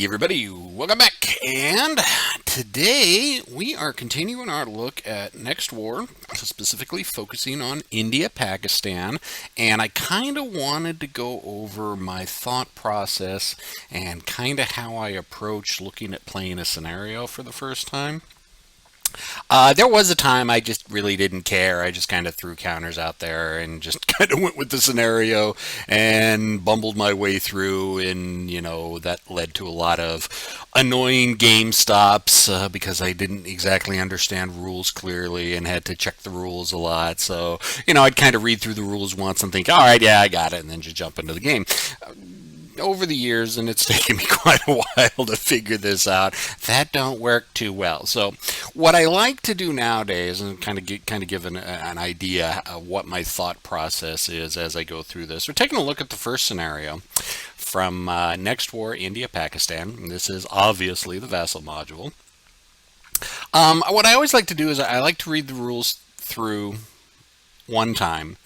Hey everybody, welcome back. And today we are continuing our look at Next War, specifically focusing on India, Pakistan. And I kind of wanted to go over my thought process and kind of how I approach looking at playing a scenario for the first time. There was a time I just really didn't care. I just kind of threw counters out there and just kind of went with the scenario and bumbled my way through. And, that led to a lot of annoying game stops because I didn't exactly understand rules clearly and had to check the rules a lot. So, I'd kind of read through the rules once and think, all right, yeah, I got it, and then just jump into the game. Over the years, and it's taken me quite a while to figure this out, that don't work too well. So what I like to do nowadays, and kind of give an idea of what my thought process is as I go through this, we're taking a look at the first scenario from Next War, India, Pakistan. This is obviously the vassal module. What I always like to do is I like to read the rules through one time,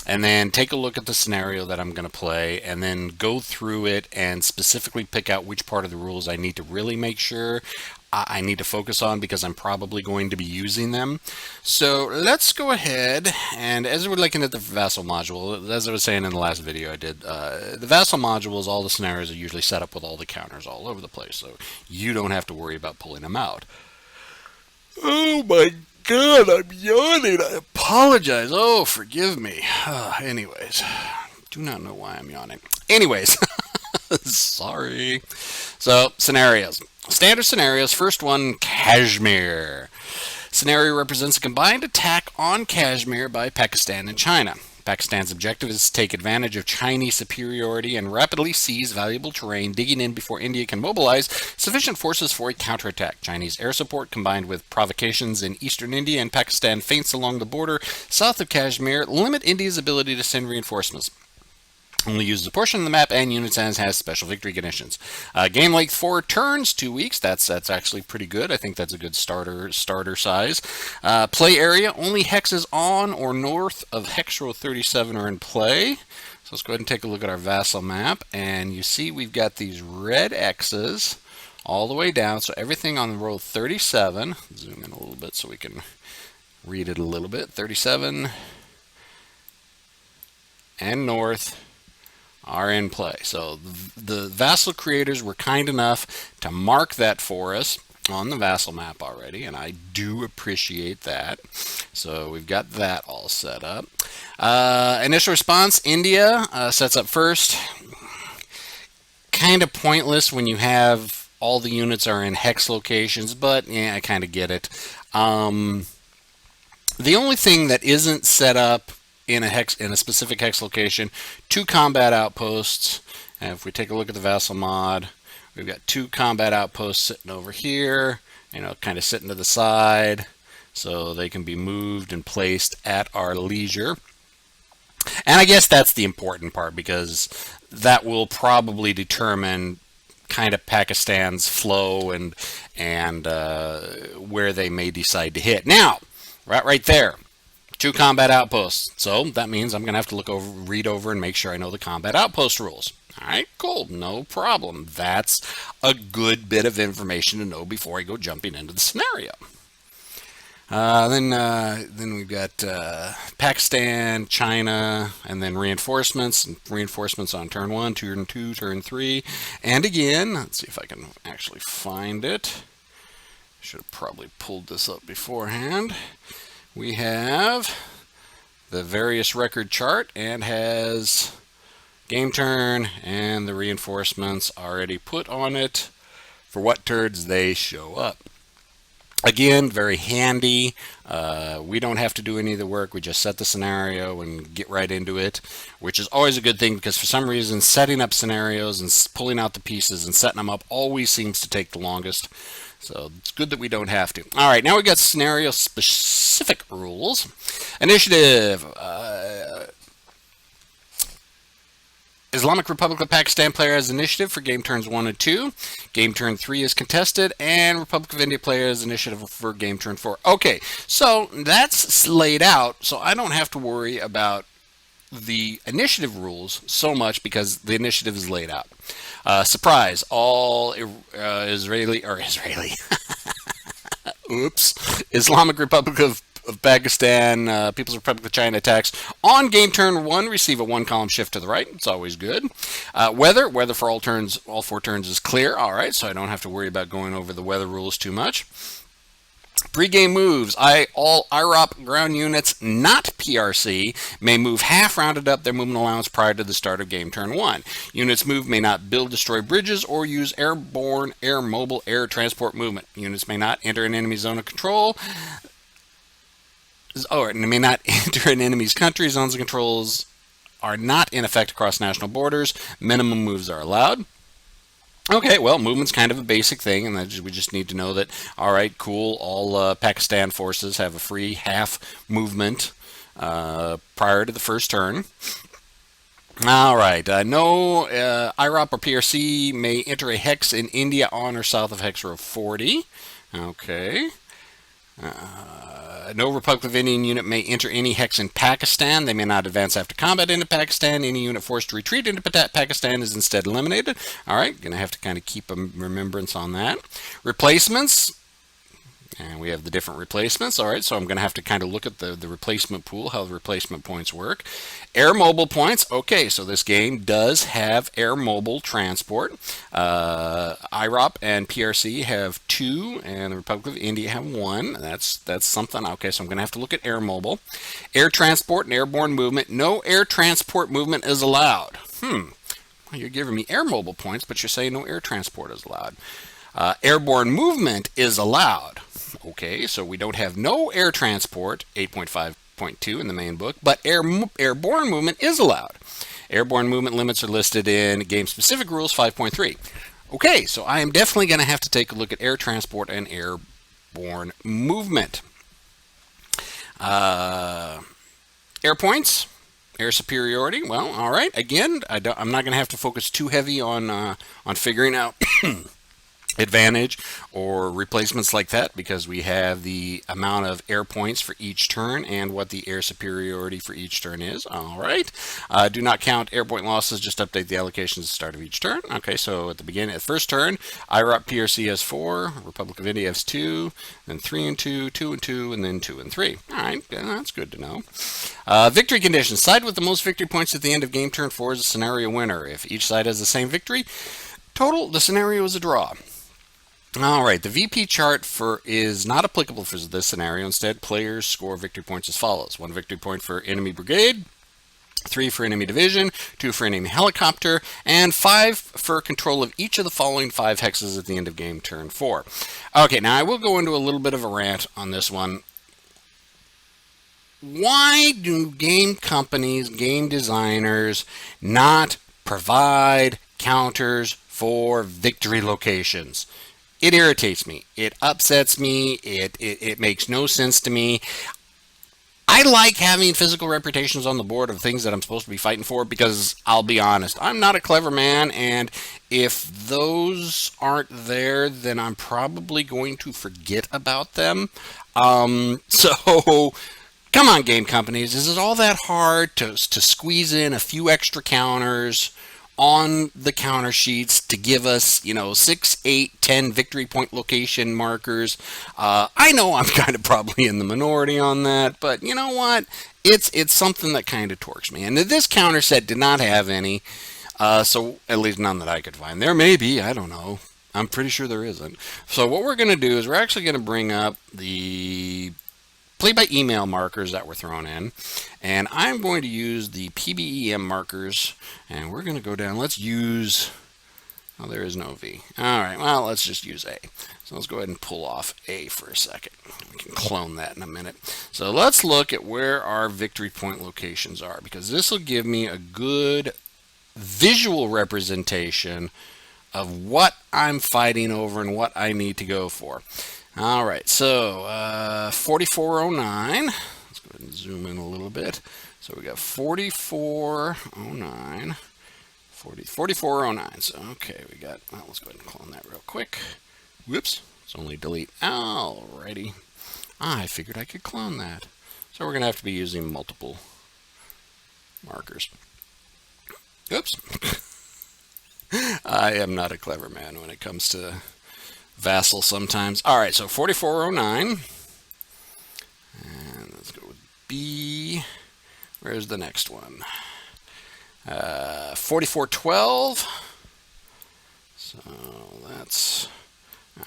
and then take a look at the scenario that I'm going to play, and then go through it and specifically pick out which part of the rules I need to really make sure I need to focus on, because I'm probably going to be using them. So let's go ahead, and as we're looking at the vassal module, as I was saying in the last video I did, the vassal module is all the scenarios are usually set up with all the counters all over the place, so you don't have to worry about pulling them out. Oh my God, I'm yawning. I apologize. Oh, forgive me. Anyways, do not know why I'm yawning. Anyways, sorry. So, scenarios. Standard scenarios. First one, Kashmir. Scenario represents a combined attack on Kashmir by Pakistan and China. Pakistan's objective is to take advantage of Chinese superiority and rapidly seize valuable terrain, digging in before India can mobilize sufficient forces for a counterattack. Chinese air support, combined with provocations in eastern India and Pakistan feints along the border south of Kashmir, limit India's ability to send reinforcements. Only uses a portion of the map, and units and has special victory conditions. Game length 4 turns, 2 weeks. That's actually pretty good. I think that's a good starter size. Play area, only hexes on or north of hex row 37 are in play. So let's go ahead and take a look at our vassal map, and you see we've got these red X's all the way down. So everything on row 37, zoom in a little bit so we can read it a little bit. 37 and north are in play. So the vassal creators were kind enough to mark that for us on the vassal map already, and I do appreciate that. So we've got that all set up. Initial response, India sets up first. Kind of pointless when you have all the units are in hex locations, but yeah, I kind of get it. The only thing that isn't set up in a specific hex location, 2 combat outposts. And if we take a look at the vassal mod, we've got 2 combat outposts sitting over here, kind of sitting to the side, so they can be moved and placed at our leisure. And I guess that's the important part, because that will probably determine kind of Pakistan's flow and where they may decide to hit. Now, right there, 2 combat outposts. So that means I'm going to have to read over and make sure I know the combat outpost rules. All right, cool, no problem. That's a good bit of information to know before I go jumping into the scenario. Then we've got Pakistan, China, and then reinforcements. Reinforcements on turn 1, turn 2, turn 3. And again, let's see if I can actually find it. Should have probably pulled this up beforehand. We have the various record chart, and has game turn and the reinforcements already put on it for what turns they show up. Again, very handy. We don't have to do any of the work. We just set the scenario and get right into it, which is always a good thing, because for some reason setting up scenarios and pulling out the pieces and setting them up always seems to take the longest. So it's good that we don't have to. All right, now we've got scenario-specific rules. Initiative. Islamic Republic of Pakistan player has initiative for game turns 1 and 2. Game turn 3 is contested, and Republic of India player has initiative for game turn 4. Okay, so that's laid out, so I don't have to worry about the initiative rules so much because the initiative is laid out. Surprise! All Israeli oops, Islamic Republic of Pakistan, People's Republic of China attacks on game turn 1 receive a 1-column shift to the right. It's always good. Weather for all 4 turns is clear. All right, so I don't have to worry about going over the weather rules too much. Pre-game moves. All IROP ground units, not PRC, may move half rounded up their movement allowance prior to the start of game turn 1. Units moved may not build, destroy bridges, or use airborne, air mobile, air transport movement. Units may not enter an enemy zone of control. Or may not enter an enemy's country. Zones of controls are not in effect across national borders. Minimum moves are allowed. Okay, well, movement's kind of a basic thing, and we just need to know that, all right, cool, all Pakistan forces have a free half movement prior to the first turn. All right, no IROP or PRC may enter a hex in India on or south of hex row 40. Okay. No Republic of Indian unit may enter any hex in Pakistan. They may not advance after combat into Pakistan. Any unit forced to retreat into Pakistan is instead eliminated. All right, going to have to kind of keep a remembrance on that. Replacements. And we have the different replacements. All right, so I'm going to have to kind of look at the replacement pool, how the replacement points work. Air mobile points. Okay, so this game does have air mobile transport. IROP and PRC have 2, and the Republic of India have 1. That's something. Okay, so I'm going to have to look at air mobile. Air transport and airborne movement. No air transport movement is allowed. Well, you're giving me air mobile points, but you're saying no air transport is allowed. Airborne movement is allowed. Okay, so we don't have no air transport, 8.5.2 in the main book, but airborne movement is allowed. Airborne movement limits are listed in game-specific rules 5.3. Okay, so I am definitely going to have to take a look at air transport and airborne movement. Air points, air superiority. Well, all right. Again, I'm not going to have to focus too heavy on figuring out advantage or replacements like that, because we have the amount of air points for each turn and what the air superiority for each turn is. All right. Do not count air point losses, just update the allocations at the start of each turn. Okay, so at the first turn, IROP PRC has 4, Republic of India has 2, then 3 and 2, 2 and 2, and then 2 and 3. All right, that's good to know. Victory conditions. Side with the most victory points at the end of game turn 4 is a scenario winner. If each side has the same victory total, the scenario is a draw. All right, the VP chart is not applicable for this scenario. Instead, players score victory points as follows. 1 victory point for enemy brigade, 3 for enemy division, 2 for enemy helicopter, and 5 for control of each of the following 5 hexes at the end of game turn 4. Okay, now I will go into a little bit of a rant on this one. Why do game companies, game designers not provide counters for victory locations? It irritates me. It upsets me. It makes no sense to me. I like having physical reputations on the board of things that I'm supposed to be fighting for, because I'll be honest, I'm not a clever man, and if those aren't there, then I'm probably going to forget about them. So come on, game companies. Is it all that hard to squeeze in a few extra counters on the counter sheets to give us, 6, 8, 10 victory point location markers? I know I'm kind of probably in the minority on that, but you know what? It's something that kind of torques me. And this counter set did not have any, so at least none that I could find. There may be, I don't know. I'm pretty sure there isn't. So what we're going to do is we're actually going to bring up the play by email markers that were thrown in, and I'm going to use the PBEM markers, and we're going to go down. Let's use, oh, there is no V. All right, well, let's just use A. So let's go ahead and pull off A for a second. We can clone that in a minute. So let's look at where our victory point locations are, because this will give me a good visual representation of what I'm fighting over and what I need to go for. All right, so 4409. Let's go ahead and zoom in a little bit. So we got 4409, 4409. So okay, we got. Well, let's go ahead and clone that real quick. Whoops, it's only delete. Alrighty, I figured I could clone that. So we're gonna have to be using multiple markers. Oops. I am not a clever man when it comes to vassal sometimes. All right, so 4409. And let's go with B. Where's the next one? 4412. So that's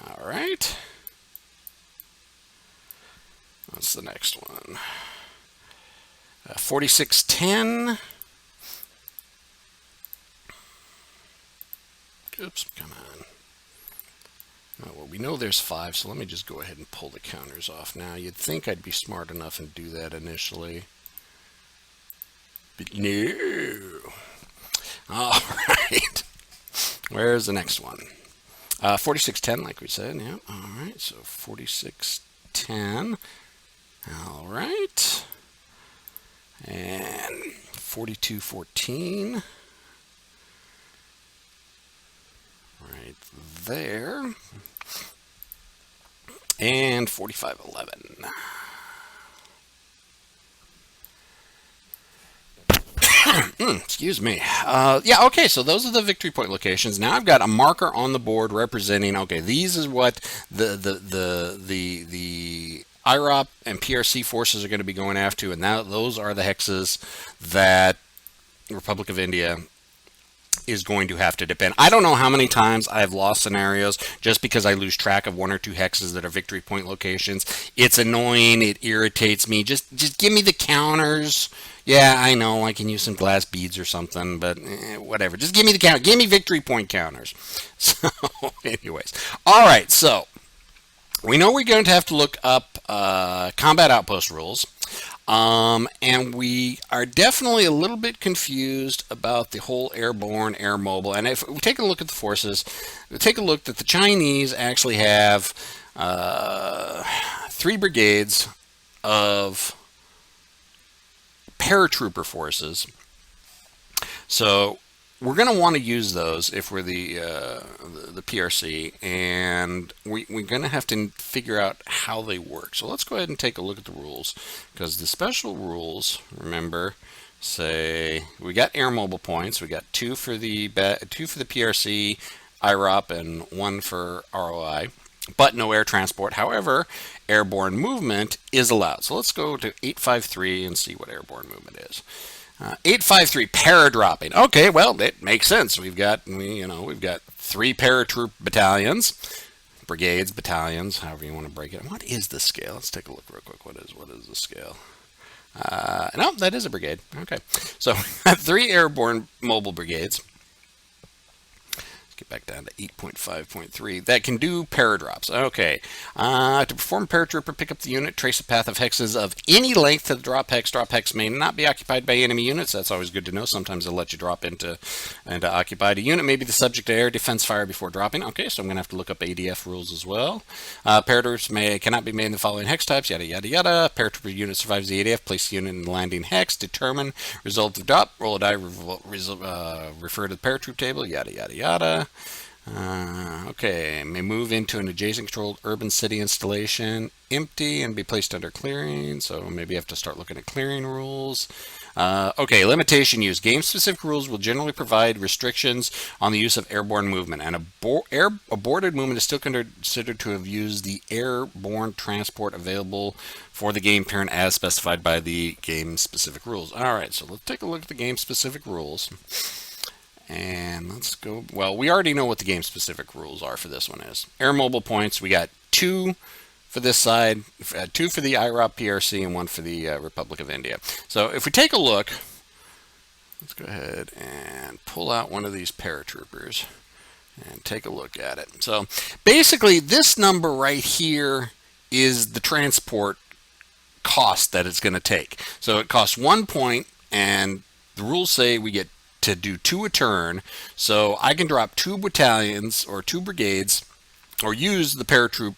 all right. What's the next one? 4610. Oops, come on. Oh, well, we know there's 5, so let me just go ahead and pull the counters off now. You'd think I'd be smart enough and do that initially. But no. All right. Where's the next one? 4610, like we said. Yeah. All right. So 4610. All right. And 4214. Right there. And 4511. Excuse me. Yeah, okay, so those are the victory point locations. Now I've got a marker on the board representing, okay, these is what the IROP and PRC forces are going to be going after, and now those are the hexes that the Republic of India is going to have to depend. I don't know how many times I've lost scenarios just because I lose track of 1 or 2 hexes that are victory point locations. It's annoying. It irritates me. Just give me the counters. Yeah, I know I can use some glass beads or something, but whatever. Just give me the count. Give me victory point counters. So, anyways. All right, so we know we're going to have to look up combat outpost rules. And we are definitely a little bit confused about the whole airborne, air mobile. And if we take a look at the forces, we take a look that the Chinese actually have 3 brigades of paratrooper forces. So we're going to want to use those if we're the PRC, and we're going to have to figure out how they work. So let's go ahead and take a look at the rules, because the special rules, remember, say we got air mobile points. We got 2 for the PRC, IROP, and 1 for ROI, but no air transport. However, airborne movement is allowed. So let's go to 853 and see what airborne movement is. 853 paradropping. Okay, well, it makes sense. We've got 3 paratroop battalions, brigades, battalions, however you want to break it. What is the scale? Let's take a look real quick. What is the scale? No, that is a brigade. Okay, so 3 airborne mobile brigades. Get back down to 8.5.3 that can do paradrops. Okay. To perform paratrooper, pick up the unit, trace a path of hexes of any length to the drop hex. Drop hex may not be occupied by enemy units. That's always good to know. Sometimes they'll let you drop into occupied. A unit may be the subject of air defense fire before dropping. Okay, so I'm going to have to look up ADF rules as well. Paratroopers cannot be made in the following hex types. Yada yada yada. Paratrooper unit survives the ADF. Place the unit in the landing hex. Determine result of drop. Roll a die. Refer to the paratroop table. Yada yada yada. Okay, may move into an adjacent controlled urban city installation, empty, and be placed under clearing. So maybe you have to start looking at clearing rules. Okay, limitation use. Game-specific rules will generally provide restrictions on the use of airborne movement, and aborted movement is still considered to have used the airborne transport available for the game parent as specified by the game-specific rules. All right, so let's take a look at the game-specific rules. And let's go, well, we already know what the game-specific rules are for this one is. Air mobile points, we got 2 for this side, 2 for the IROP PRC, and 1 for the Republic of India. So if we take a look, let's go ahead and pull out one of these paratroopers and take a look at it. So basically this number right here is the transport cost that it's going to take. So it costs 1 point, and the rules say we get to do 2 a turn, so I can drop 2 battalions or 2 brigades, or use the paratroop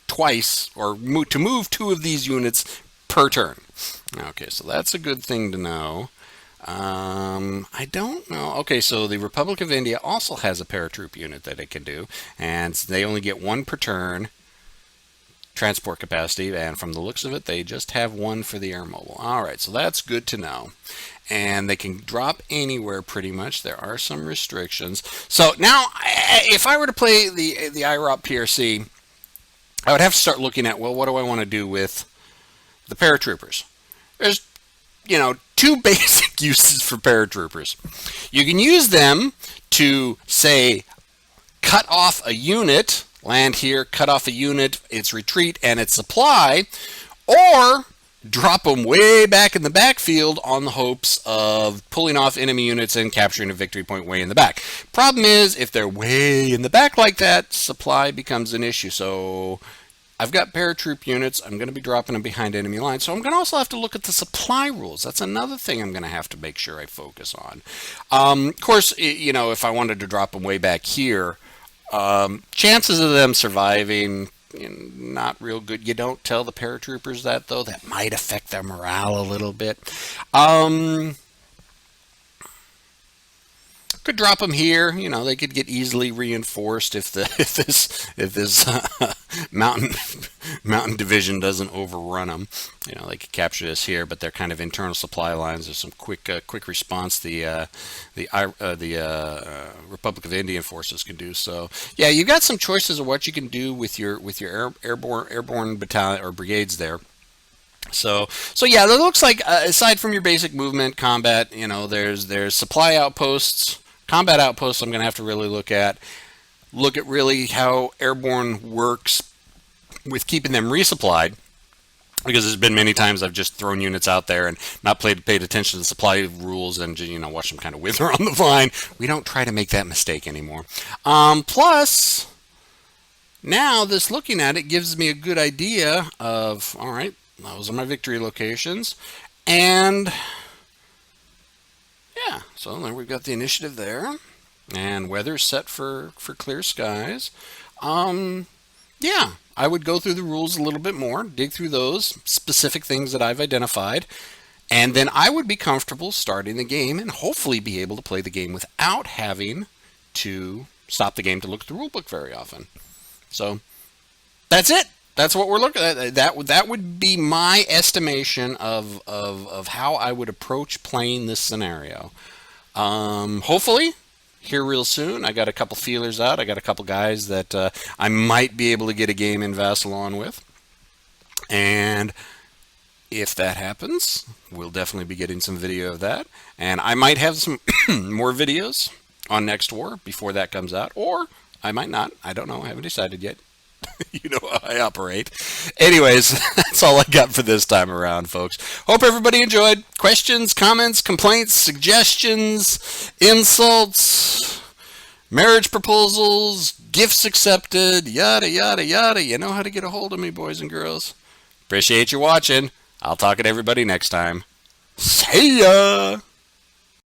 twice, or to move 2 of these units per turn. Okay, so that's a good thing to know. I don't know. Okay, so the Republic of India also has a paratroop unit that it can do, and they only get 1 per turn. transport capacity, and from the looks of it, they just have one for the air mobile. All right, so that's good to know. And they can drop anywhere pretty much. There are some restrictions. So now, if I were to play the IROP PRC, I would have to start looking at, well, what do I want to do with the paratroopers? There's, two basic uses for paratroopers. You can use them to, say, cut off a unit, land here, cut off a unit, its retreat, and its supply, or drop them way back in the backfield on the hopes of pulling off enemy units and capturing a victory point way in the back. Problem is, if they're way in the back like that, supply becomes an issue. So I've got paratroop units. I'm going to be dropping them behind enemy lines. So I'm going to also have to look at the supply rules. That's another thing I'm going to have to make sure I focus on. Of course, if I wanted to drop them way back here, chances of them surviving, not real good. You don't tell the paratroopers that, though. That might affect their morale a little bit. Could drop them here. They could get easily reinforced if this mountain division doesn't overrun them. They could capture this here, but they're kind of internal supply lines. There's some quick response the Republic of Indian forces can do. So yeah, you've got some choices of what you can do with your airborne battalion or brigades there. So yeah, it looks like aside from your basic movement combat, there's supply outposts. Combat outposts I'm going to have to really look at really how airborne works with keeping them resupplied, because there's been many times I've just thrown units out there and not paid attention to the supply rules and watch them kind of wither on the vine. We don't try to make that mistake anymore. Plus, now this looking at it gives me a good idea of, all right, those are my victory locations, and yeah, so there we've got the initiative there, and weather set for clear skies. Yeah, I would go through the rules a little bit more, dig through those specific things that I've identified, and then I would be comfortable starting the game and hopefully be able to play the game without having to stop the game to look at the rulebook very often. So that's it. That's what we're looking at. That would be my estimation of how I would approach playing this scenario. Hopefully, here real soon. I got a couple feelers out. I got a couple guys that I might be able to get a game in Vassalon with. And if that happens, we'll definitely be getting some video of that. And I might have some more videos on Next War before that comes out. Or I might not. I don't know. I haven't decided yet. You know how I operate. Anyways, that's all I got for this time around, folks. Hope everybody enjoyed. Questions, comments, complaints, suggestions, insults, marriage proposals, gifts accepted, yada, yada, yada. You know how to get a hold of me, boys and girls. Appreciate you watching. I'll talk to everybody next time. See ya!